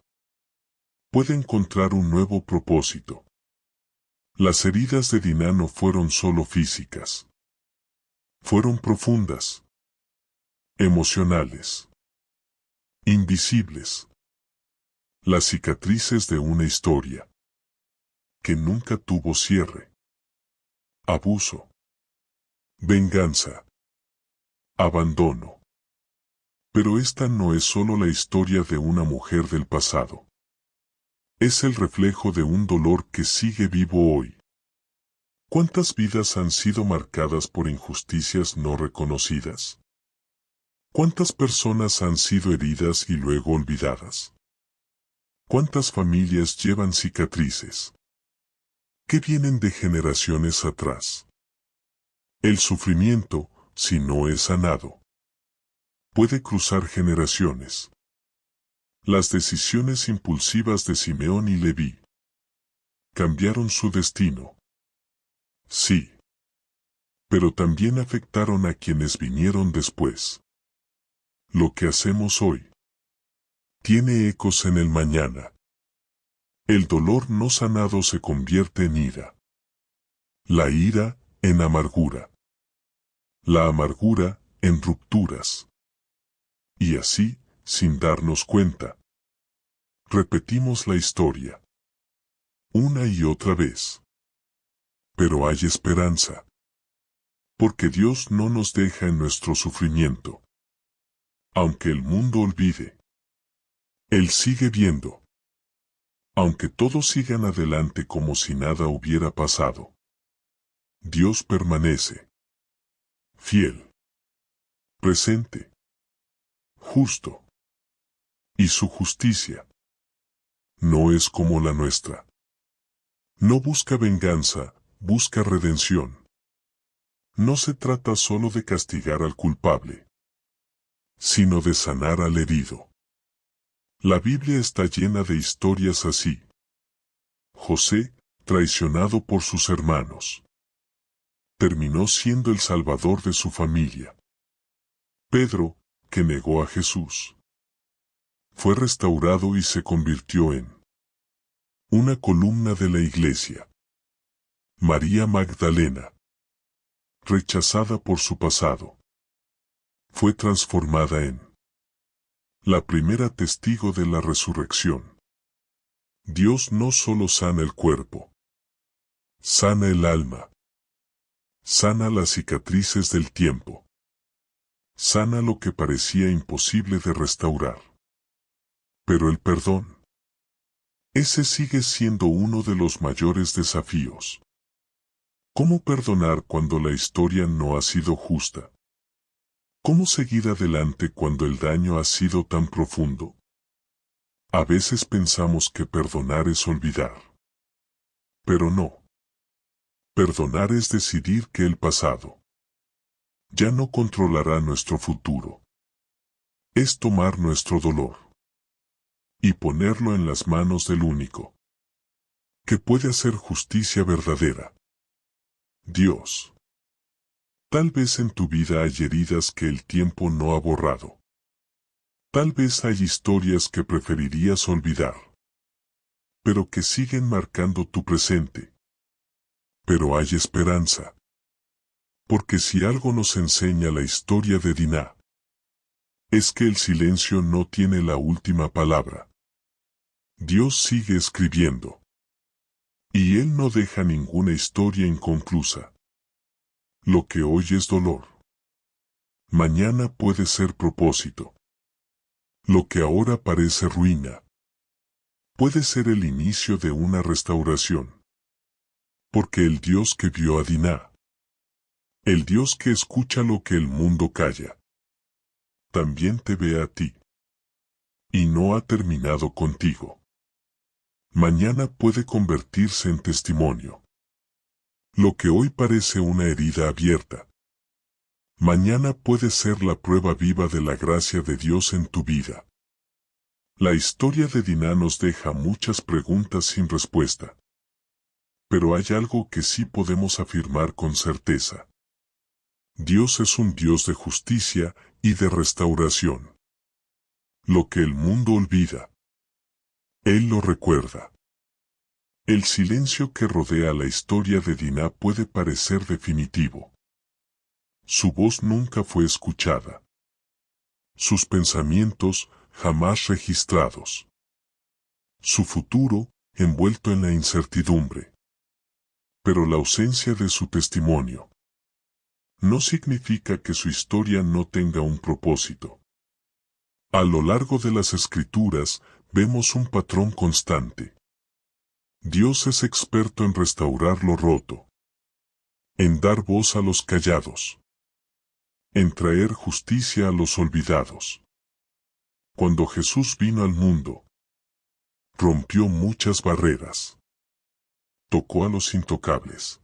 puede encontrar un nuevo propósito. Las heridas de Dina no fueron solo físicas. Fueron profundas, emocionales, invisibles. Las cicatrices de una historia que nunca tuvo cierre. Abuso. Venganza. Abandono. Pero esta no es solo la historia de una mujer del pasado. Es el reflejo de un dolor que sigue vivo hoy. ¿Cuántas vidas han sido marcadas por injusticias no reconocidas? ¿Cuántas personas han sido heridas y luego olvidadas? ¿Cuántas familias llevan cicatrices que vienen de generaciones atrás? El sufrimiento, si no es sanado, puede cruzar generaciones. Las decisiones impulsivas de Simeón y Leví cambiaron su destino. Sí. Pero también afectaron a quienes vinieron después. Lo que hacemos hoy tiene ecos en el mañana. El dolor no sanado se convierte en ira. La ira, en amargura. La amargura, en rupturas. Y así, sin darnos cuenta, repetimos la historia. Una y otra vez. Pero hay esperanza. Porque Dios no nos deja en nuestro sufrimiento. Aunque el mundo olvide, Él sigue viendo. Aunque todos sigan adelante como si nada hubiera pasado, Dios permanece. Fiel. Presente. Justo. Y su justicia no es como la nuestra. No busca venganza, busca redención. No se trata solo de castigar al culpable, sino de sanar al herido. La Biblia está llena de historias así. José, traicionado por sus hermanos, terminó siendo el salvador de su familia. Pedro, que negó a Jesús, fue restaurado y se convirtió en una columna de la iglesia. María Magdalena, rechazada por su pasado, fue transformada en la primera testigo de la resurrección. Dios no solo sana el cuerpo, sana el alma, sana las cicatrices del tiempo, sana lo que parecía imposible de restaurar. Pero el perdón, ese sigue siendo uno de los mayores desafíos. ¿Cómo perdonar cuando la historia no ha sido justa? ¿Cómo seguir adelante cuando el daño ha sido tan profundo? A veces pensamos que perdonar es olvidar. Pero no. Perdonar es decidir que el pasado ya no controlará nuestro futuro. Es tomar nuestro dolor y ponerlo en las manos del único que puede hacer justicia verdadera. Dios. Tal vez en tu vida hay heridas que el tiempo no ha borrado. Tal vez hay historias que preferirías olvidar, pero que siguen marcando tu presente. Pero hay esperanza. Porque si algo nos enseña la historia de Diná, es que el silencio no tiene la última palabra. Dios sigue escribiendo. Y Él no deja ninguna historia inconclusa. Lo que hoy es dolor, mañana puede ser propósito. Lo que ahora parece ruina, puede ser el inicio de una restauración. Porque el Dios que vio a Diná, el Dios que escucha lo que el mundo calla, también te ve a ti. Y no ha terminado contigo. Mañana puede convertirse en testimonio. Lo que hoy parece una herida abierta, mañana puede ser la prueba viva de la gracia de Dios en tu vida. La historia de Diná nos deja muchas preguntas sin respuesta. Pero hay algo que sí podemos afirmar con certeza. Dios es un Dios de justicia y de restauración. Lo que el mundo olvida, Él lo recuerda. El silencio que rodea la historia de Diná puede parecer definitivo. Su voz nunca fue escuchada. Sus pensamientos jamás registrados. Su futuro envuelto en la incertidumbre. Pero la ausencia de su testimonio no significa que su historia no tenga un propósito. A lo largo de las Escrituras vemos un patrón constante. Dios es experto en restaurar lo roto, en dar voz a los callados, en traer justicia a los olvidados. Cuando Jesús vino al mundo, rompió muchas barreras. Tocó a los intocables.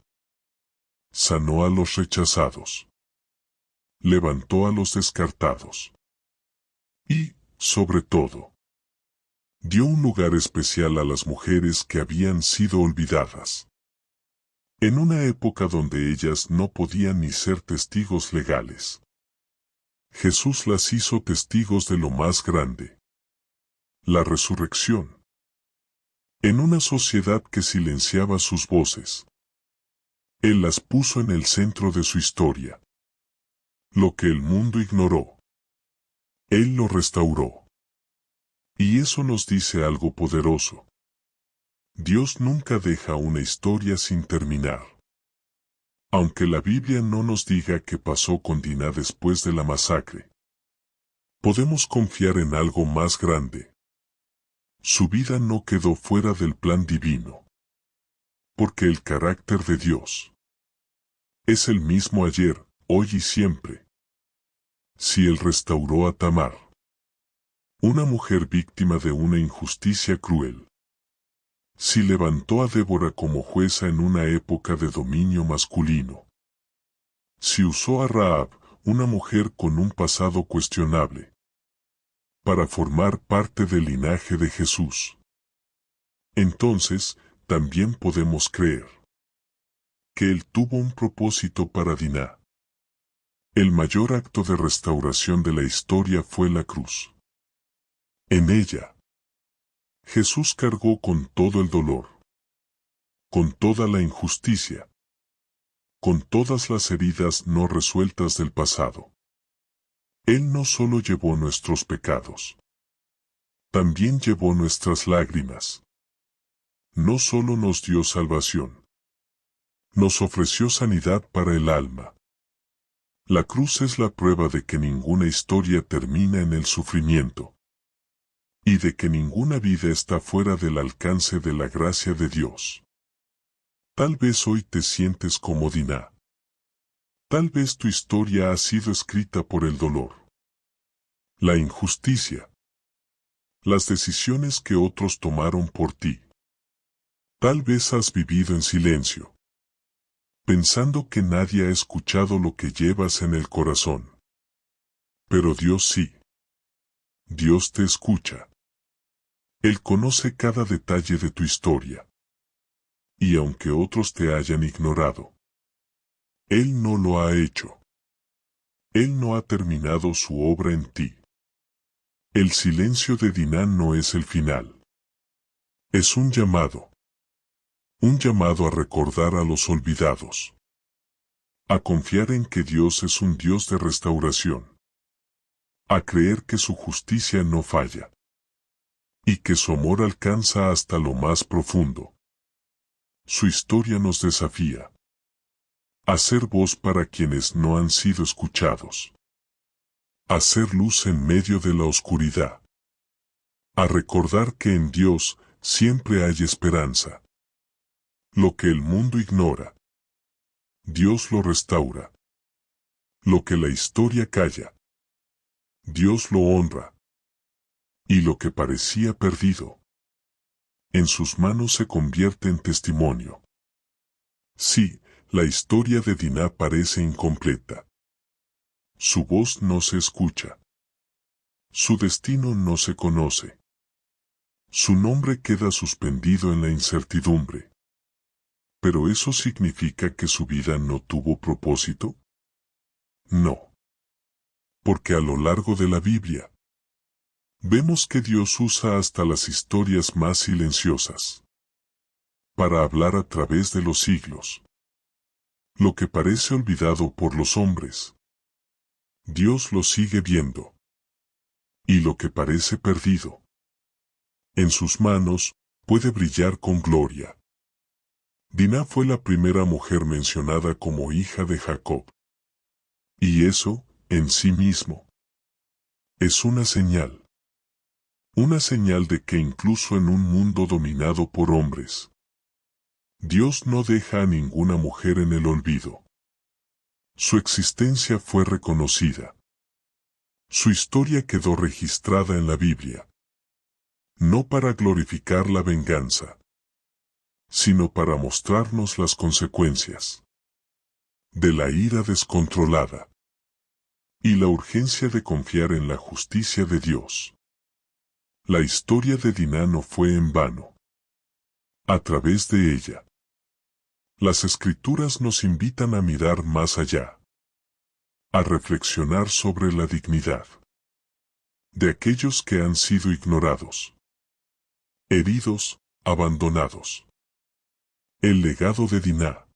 Sanó a los rechazados. Levantó a los descartados. Y, sobre todo, dio un lugar especial a las mujeres que habían sido olvidadas. En una época donde ellas no podían ni ser testigos legales, Jesús las hizo testigos de lo más grande: la resurrección. En una sociedad que silenciaba sus voces, Él las puso en el centro de su historia. Lo que el mundo ignoró, Él lo restauró. Y eso nos dice algo poderoso. Dios nunca deja una historia sin terminar. Aunque la Biblia no nos diga qué pasó con Diná después de la masacre, podemos confiar en algo más grande. Su vida no quedó fuera del plan divino. Porque el carácter de Dios es el mismo ayer, hoy y siempre. Si Él restauró a Tamar, una mujer víctima de una injusticia cruel, si levantó a Débora como jueza en una época de dominio masculino, si usó a Rahab, una mujer con un pasado cuestionable, para formar parte del linaje de Jesús, entonces también podemos creer que Él tuvo un propósito para Diná. El mayor acto de restauración de la historia fue la cruz. En ella, Jesús cargó con todo el dolor, con toda la injusticia, con todas las heridas no resueltas del pasado. Él no solo llevó nuestros pecados, también llevó nuestras lágrimas. No solo nos dio salvación, nos ofreció sanidad para el alma. La cruz es la prueba de que ninguna historia termina en el sufrimiento, y de que ninguna vida está fuera del alcance de la gracia de Dios. Tal vez hoy te sientes como Diná. Tal vez tu historia ha sido escrita por el dolor, la injusticia, las decisiones que otros tomaron por ti. Tal vez has vivido en silencio, pensando que nadie ha escuchado lo que llevas en el corazón. Pero Dios sí. Dios te escucha. Él conoce cada detalle de tu historia. Y aunque otros te hayan ignorado, Él no lo ha hecho. Él no ha terminado su obra en ti. El silencio de Dinah no es el final. Es un llamado. Un llamado a recordar a los olvidados. A confiar en que Dios es un Dios de restauración. A creer que su justicia no falla. Y que su amor alcanza hasta lo más profundo. Su historia nos desafía. A ser voz para quienes no han sido escuchados. A ser luz en medio de la oscuridad. A recordar que en Dios siempre hay esperanza. Lo que el mundo ignora, Dios lo restaura. Lo que la historia calla, Dios lo honra. Y lo que parecía perdido, en sus manos se convierte en testimonio. Sí, la historia de Dinah parece incompleta. Su voz no se escucha. Su destino no se conoce. Su nombre queda suspendido en la incertidumbre. ¿Pero eso significa que su vida no tuvo propósito? No. Porque a lo largo de la Biblia, vemos que Dios usa hasta las historias más silenciosas para hablar a través de los siglos. Lo que parece olvidado por los hombres, Dios lo sigue viendo. Y lo que parece perdido, en sus manos, puede brillar con gloria. Dinah fue la primera mujer mencionada como hija de Jacob. Y eso, en sí mismo, es una señal. Una señal de que incluso en un mundo dominado por hombres, Dios no deja a ninguna mujer en el olvido. Su existencia fue reconocida. Su historia quedó registrada en la Biblia. No para glorificar la venganza, sino para mostrarnos las consecuencias de la ira descontrolada y la urgencia de confiar en la justicia de Dios. La historia de Dinah no fue en vano. A través de ella, las Escrituras nos invitan a mirar más allá, a reflexionar sobre la dignidad de aquellos que han sido ignorados, heridos, abandonados. El legado de Dinah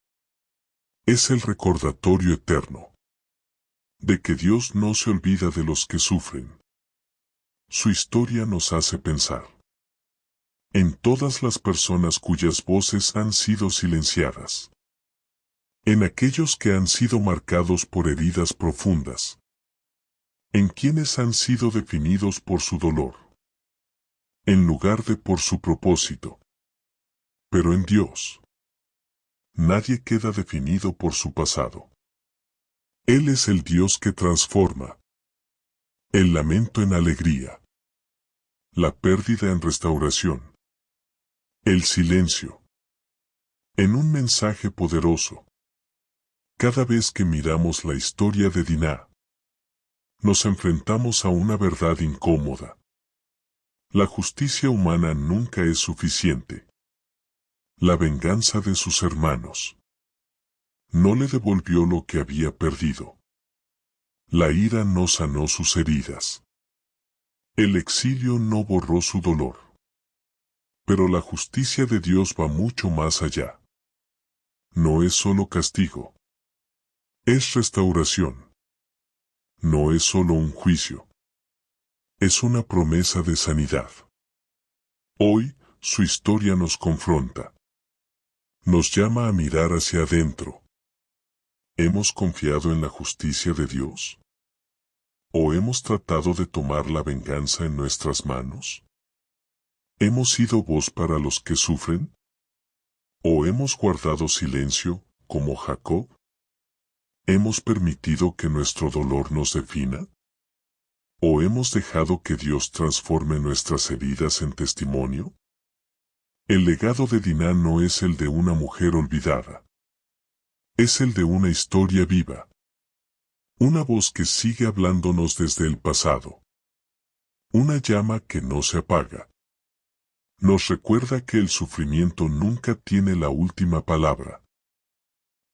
es el recordatorio eterno de que Dios no se olvida de los que sufren. Su historia nos hace pensar en todas las personas cuyas voces han sido silenciadas, en aquellos que han sido marcados por heridas profundas, en quienes han sido definidos por su dolor, en lugar de por su propósito. Pero en Dios, nadie queda definido por su pasado. Él es el Dios que transforma el lamento en alegría, la pérdida en restauración, el silencio en un mensaje poderoso. Cada vez que miramos la historia de Dinah, nos enfrentamos a una verdad incómoda. La justicia humana nunca es suficiente. La venganza de sus hermanos no le devolvió lo que había perdido. La ira no sanó sus heridas. El exilio no borró su dolor. Pero la justicia de Dios va mucho más allá. No es solo castigo. Es restauración. No es solo un juicio. Es una promesa de sanidad. Hoy, su historia nos confronta. Nos llama a mirar hacia adentro. ¿Hemos confiado en la justicia de Dios? ¿O hemos tratado de tomar la venganza en nuestras manos? ¿Hemos sido voz para los que sufren? ¿O hemos guardado silencio, como Jacob? ¿Hemos permitido que nuestro dolor nos defina? ¿O hemos dejado que Dios transforme nuestras heridas en testimonio? El legado de Dinah no es el de una mujer olvidada. Es el de una historia viva. Una voz que sigue hablándonos desde el pasado. Una llama que no se apaga. Nos recuerda que el sufrimiento nunca tiene la última palabra.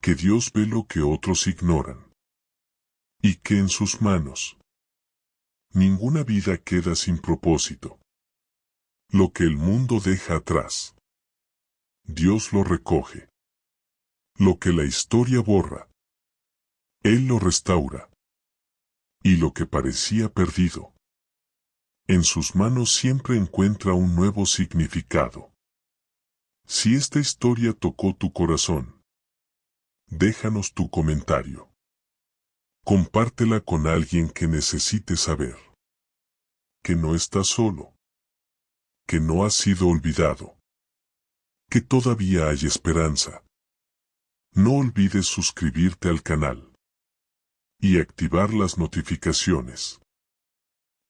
Que Dios ve lo que otros ignoran. Y que en sus manos ninguna vida queda sin propósito. Lo que el mundo deja atrás, Dios lo recoge. Lo que la historia borra, Él lo restaura. Y lo que parecía perdido, en sus manos siempre encuentra un nuevo significado. Si esta historia tocó tu corazón, déjanos tu comentario. Compártela con alguien que necesite saber que no estás solo, que no has sido olvidado, que todavía hay esperanza. No olvides suscribirte al canal y activar las notificaciones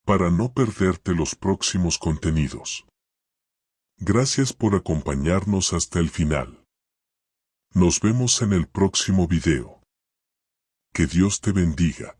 para no perderte los próximos contenidos. Gracias por acompañarnos hasta el final. Nos vemos en el próximo video. Que Dios te bendiga.